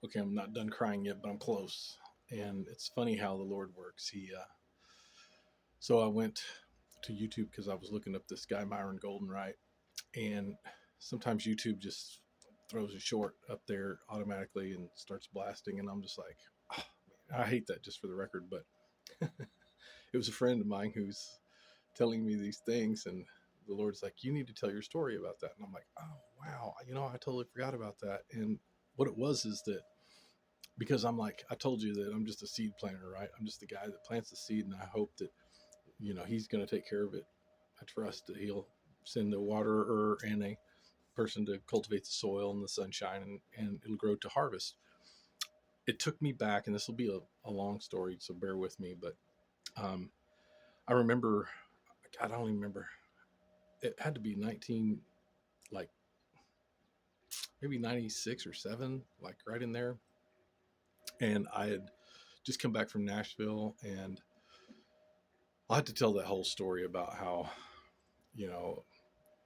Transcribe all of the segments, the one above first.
Okay, I'm not done crying yet, but I'm close. And it's funny how the Lord works. So I went to YouTube because I was looking up this guy Myron Golden, right? And sometimes YouTube just throws a short up there automatically and starts blasting, and I'm just like, oh, man, I hate that, just for the record. But it was a friend of mine who's telling me these things, and the Lord's like, you need to tell your story about that. And I'm like, oh wow, I totally forgot about that. And what it was is that, because I'm like, I told you that I'm just a seed planter, right? I'm just the guy that plants the seed, and I hope that he's going to take care of it. I trust that he'll send the waterer and a person to cultivate the soil and the sunshine, and it'll grow to harvest. It took me back, and this will be a long story, so bear with me. But um, I remember, God, I don't even remember. It had to be 19, like maybe 96 or 7, like right in there. And I had just come back from Nashville, and I had to tell that whole story about how, you know,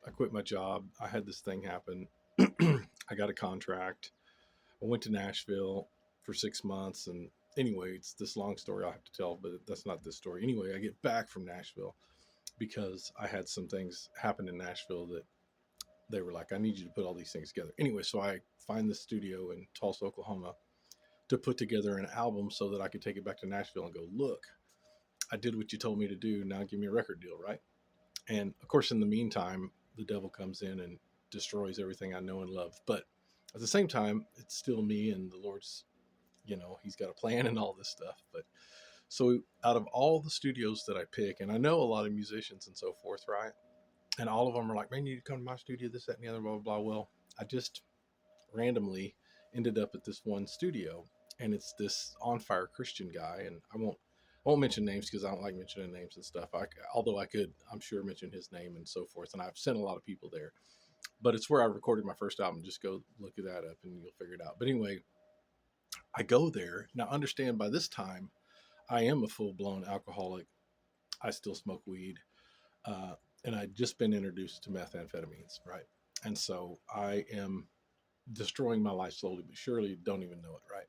I quit my job. I had this thing happen. I got a contract. I went to Nashville for 6 months. And anyway, it's this long story I'll have to tell, but that's not this story. Anyway, I get back from Nashville because I had some things happen in Nashville that they were like, I need you to put all these things together. Anyway, so I find the studio in Tulsa, Oklahoma to put together an album so that I could take it back to Nashville and go, look, I did what you told me to do. Now give me a record deal, right? And of course, in the meantime, the devil comes in and destroys everything I know and love. But at the same time, it's still me, and the Lord's, he's got a plan and all this stuff. But so out of all the studios that I pick, and I know a lot of musicians and so forth, right? And all of them are like, man, you need to come to my studio, this, that, and the other, blah, blah, blah. Well, I just randomly ended up at this one studio, and it's this on fire Christian guy. And I won't mention names because I don't like mentioning names and stuff. Although I could, I'm sure, mention his name and so forth. And I've sent a lot of people there, but it's where I recorded my first album. Just go look that up and you'll figure it out. But anyway, I go there. Now, understand, by this time, I am a full blown alcoholic. I still smoke weed. Uh, and I'd just been introduced to methamphetamines, right? And so I am destroying my life slowly but surely, don't even know it, right?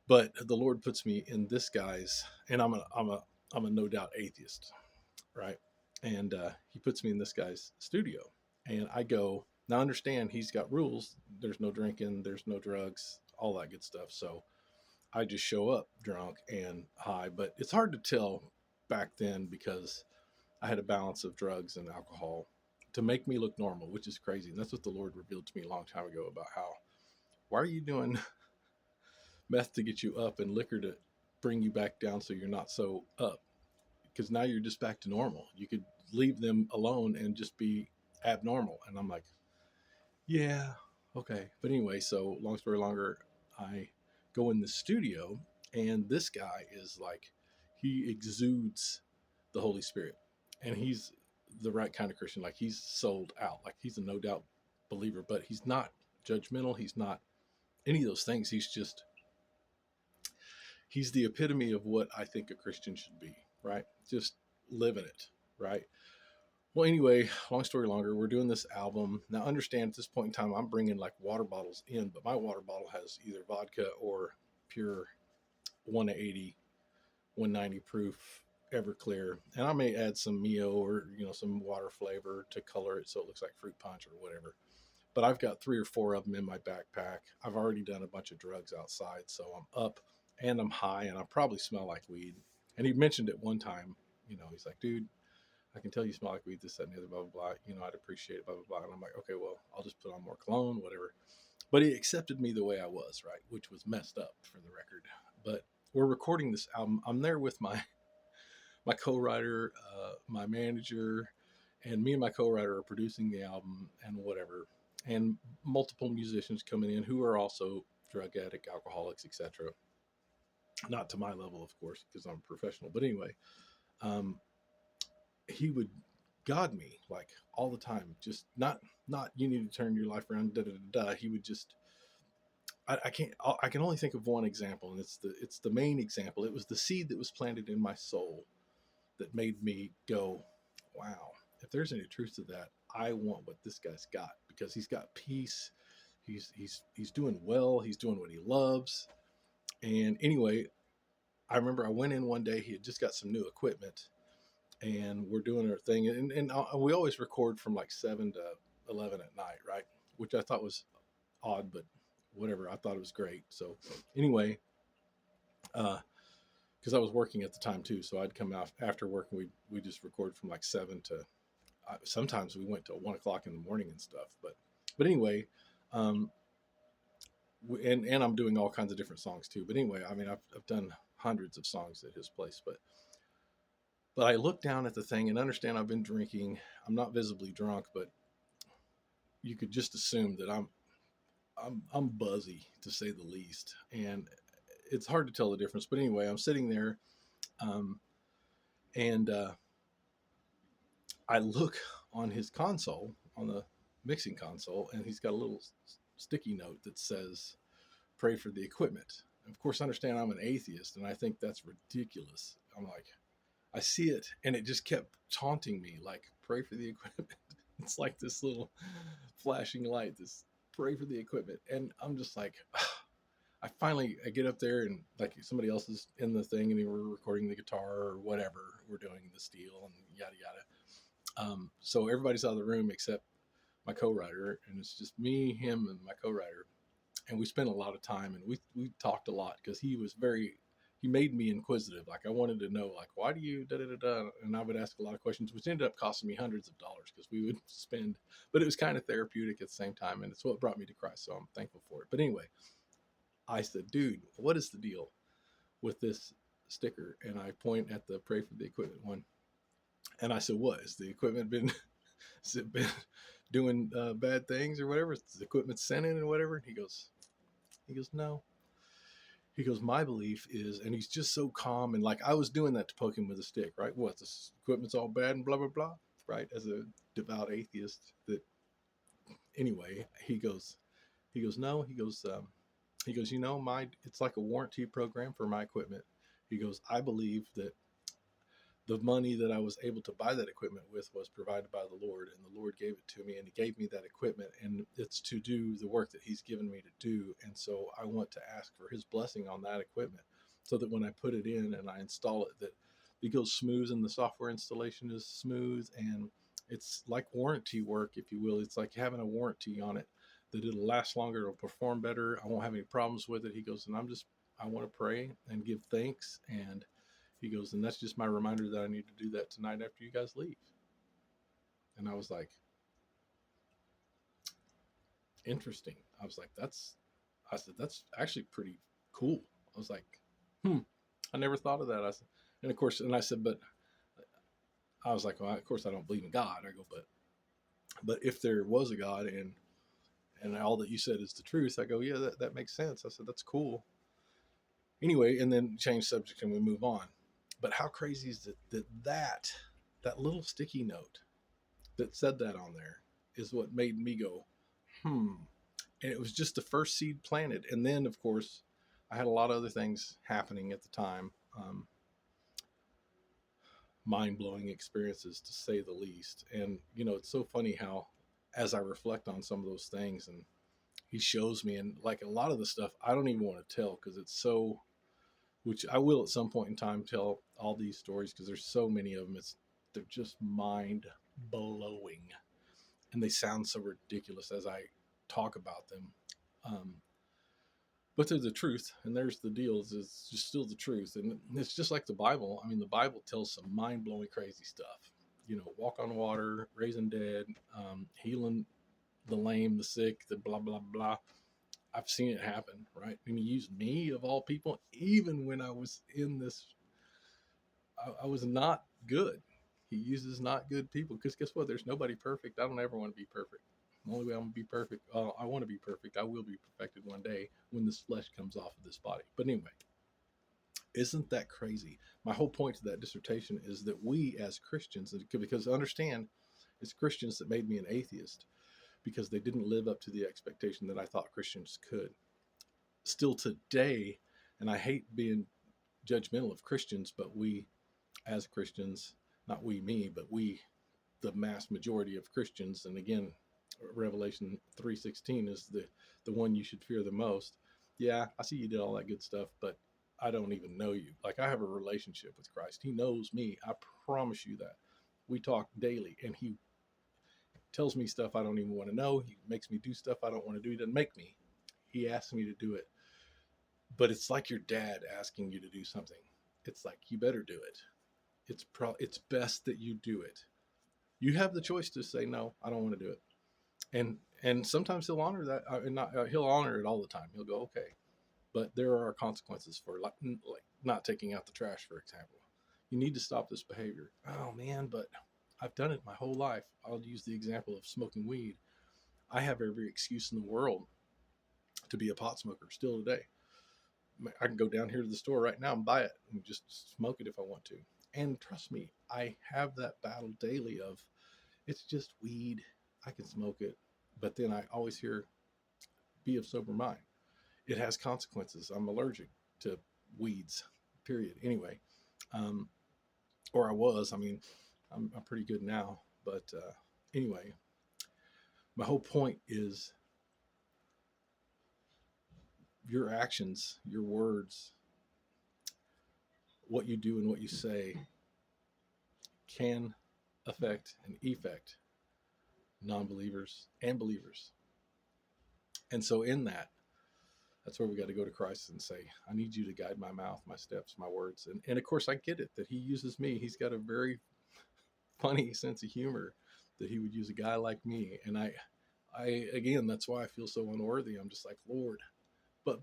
But the Lord puts me in this guy's, and I'm a no doubt atheist, right? And he puts me in this guy's studio, and I go. Now understand, he's got rules. There's no drinking, there's no drugs, all that good stuff. So I just show up drunk and high, but it's hard to tell back then because I had a balance of drugs and alcohol to make me look normal, which is crazy. And that's what the Lord revealed to me a long time ago about how, why are you doing meth to get you up and liquor to bring you back down so you're not so up? Because now you're just back to normal. You could leave them alone and just be abnormal. And I'm like, yeah, okay. But anyway, so long story longer, I go in the studio, and this guy is like, he exudes the Holy Spirit, and he's the right kind of Christian. Like, he's sold out. Like, he's a no doubt believer, but he's not judgmental. He's not any of those things. He's the epitome of what I think a Christian should be, right? Just living it, right? Well, anyway, long story longer, we're doing this album. Now, understand, at this point in time, I'm bringing like water bottles in, but my water bottle has either vodka or pure 180, 190 proof Everclear. And I may add some Mio or, some water flavor to color it so it looks like fruit punch or whatever. But I've got 3 or 4 of them in my backpack. I've already done a bunch of drugs outside, so I'm up and I'm high, and I probably smell like weed. And he mentioned it one time, he's like, dude, I can tell you smell like weed, this, that, and the other, blah, blah, blah. I'd appreciate it, blah, blah, blah. And I'm like, okay, well, I'll just put on more cologne, whatever. But he accepted me the way I was, right? Which was messed up, for the record. But we're recording this album. I'm there with my co-writer, my manager, and me and my co-writer are producing the album and whatever. And multiple musicians coming in who are also drug addict, alcoholics, etc. Not to my level, of course, because I'm a professional. But anyway, um, he would God me like all the time. Just not you need to turn your life around. Da da da da. He would just I can't I can only think of one example, and it's the main example. It was the seed that was planted in my soul that made me go, wow. If there's any truth to that, I want what this guy's got, because he's got peace. He's doing well. He's doing what he loves. And anyway, I remember I went in one day. He had just got some new equipment, and we're doing our thing. And we always record from like 7 to 11 at night, right? Which I thought was odd, but whatever. I thought it was great. So anyway, because I was working at the time too, so I'd come out after work and we just record from like 7 to. Sometimes we went to 1 o'clock in the morning and stuff, but anyway, um, and I'm doing all kinds of different songs too. But anyway, I mean, I've done hundreds of songs at his place, but I look down at the thing and understand I've been drinking. I'm not visibly drunk, but you could just assume that I'm buzzy to say the least, and it's hard to tell the difference. But anyway, I'm sitting there, um, and I look on his console, on the mixing console, and he's got a little sticky note that says, "Pray for the equipment." Of course, understand I'm an atheist, and I think that's ridiculous. I'm like, I see it, and it just kept taunting me, like, "Pray for the equipment." It's like this little flashing light, this "pray for the equipment," and I'm just like, I get up there, and like somebody else is in the thing, and we're recording the guitar or whatever we're doing, the steel and yada yada. So everybody's out of the room except my co-writer, and it's just me, him, and my co-writer. And we spent a lot of time, and we talked a lot because he made me inquisitive. Like I wanted to know, like, why do you da da da da? And I would ask a lot of questions, which ended up costing me hundreds of dollars because we would spend. But it was kind of therapeutic at the same time, and it's what brought me to Christ. So I'm thankful for it. But anyway, I said, dude, what is the deal with this sticker? And I point at the "Pray for the Equipment" one. And I said, what? Has the equipment been, has it been doing bad things or whatever? Is the equipment sinning and whatever? And he goes, no. He goes, my belief is, and he's just so calm. And like I was doing that to poke him with a stick, right? What, this equipment's all bad and blah, blah, blah, right? As a devout atheist that, anyway, no, he goes, it's like a warranty program for my equipment. He goes, I believe that the money that I was able to buy that equipment with was provided by the Lord, and the Lord gave it to me, and He gave me that equipment, and it's to do the work that He's given me to do. And so I want to ask for His blessing on that equipment, so that when I put it in and I install it, that it goes smooth, and the software installation is smooth, and it's like warranty work, if you will. It's like having a warranty on it, that it'll last longer, it'll perform better, I won't have any problems with it. He goes, and I want to pray and give thanks, and he goes, and that's just my reminder that I need to do that tonight after you guys leave. And I was like, interesting. I was like, I said, that's actually pretty cool. I was like, I never thought of that. I said, and of course, and I said, but I was like, well, of course I don't believe in God. I go, but if there was a God and all that you said is the truth, I go, yeah, that makes sense. I said, that's cool. Anyway, and then change subject and we move on. But how crazy is it that little sticky note that said that on there is what made me go, and it was just the first seed planted. And then, of course, I had a lot of other things happening at the time, mind-blowing experiences to say the least. And it's so funny how, as I reflect on some of those things, and he shows me, and like a lot of the stuff I don't even want to tell because it's so, which I will at some point in time tell all these stories because there's so many of them. They're just mind blowing, and they sound so ridiculous as I talk about them. But they're the truth, and there's the deal. It's just still the truth, and it's just like the Bible. I mean, the Bible tells some mind blowing, crazy stuff. Walk on water, raising dead, healing the lame, the sick, the blah blah blah. I've seen it happen, right? And He used me of all people, even when I was in this. I was not good. He uses not good people because guess what? There's nobody perfect. I don't ever want to be perfect. The only way I'm going to be perfect, I want to be perfect. I will be perfected one day when this flesh comes off of this body. But anyway, isn't that crazy? My whole point to that dissertation is that we as Christians, because understand, it's Christians that made me an atheist because they didn't live up to the expectation that I thought Christians could. Still today, and I hate being judgmental of Christians, but we as Christians, not we, me, but we, the mass majority of Christians, and again, Revelation 3:16 is the one you should fear the most. Yeah, I see you did all that good stuff, but I don't even know you. Like, I have a relationship with Christ. He knows me. I promise you that. We talk daily, and he tells me stuff I don't even want to know. He makes me do stuff I don't want to do. He doesn't make me. He asks me to do it. But it's like your dad asking you to do something. It's like, you better do it. It's best that you do it. You have the choice to say no, I don't want to do it. And sometimes he'll honor that, and not he'll honor it all the time. He'll go, okay, but there are consequences for like not taking out the trash, for example. You need to stop this behavior. Oh man, but I've done it my whole life. I'll use the example of smoking weed. I have every excuse in the world to be a pot smoker still today. I can go down here to the store right now and buy it and just smoke it if I want to. And trust me, I have that battle daily of, it's just weed. I can smoke it. But then I always hear, be of sober mind. It has consequences. I'm allergic to weeds, period. Anyway, um, or I was. I mean, I'm pretty good now. But anyway, my whole point is your actions, your words, what you do and what you say can affect and effect non-believers and believers. And so in that's where we got to go to Christ and say, I need you to guide my mouth, my steps, my words. And of course I get it that he uses me. He's got a very funny sense of humor that he would use a guy like me. And I again, that's why I feel so unworthy. I'm just like, Lord, but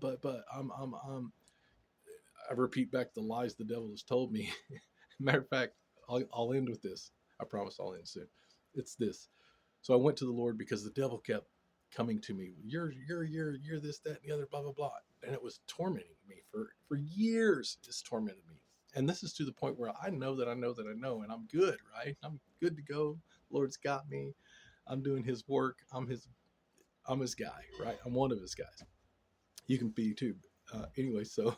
I repeat back the lies the devil has told me. Matter of fact, I'll end with this. I promise I'll end soon. It's this. So I went to the Lord because the devil kept coming to me. You're this, that, and the other, blah, blah, blah. And it was tormenting me for years. It's tormented me. And this is to the point where I know that I know that I know, and I'm good, right? I'm good to go. Lord's got me. I'm doing his work. I'm his guy, right? I'm one of his guys. You can be too. Anyway, so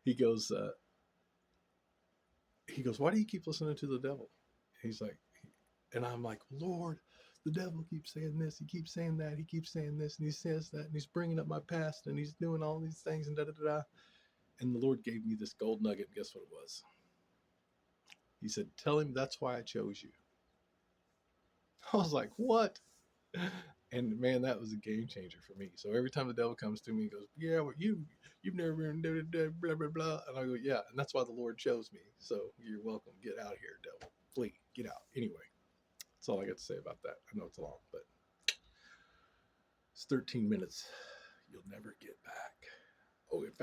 he goes, why do you keep listening to the devil? He's like, and I'm like, Lord, the devil keeps saying this, he keeps saying that, he keeps saying this, and he says that, and he's bringing up my past, and he's doing all these things, and da da da. And the Lord gave me this gold nugget. And guess what it was? He said, tell him that's why I chose you. I was like, what? And man, that was a game changer for me. So every time the devil comes to me, he goes, yeah, well, you've never been blah blah blah. And I go, yeah, and that's why the Lord chose me. So you're welcome. Get out of here, devil. Flee. Get out. Anyway, that's all I got to say about that. I know it's long, but it's 13 minutes. You'll never get back. Oh, fast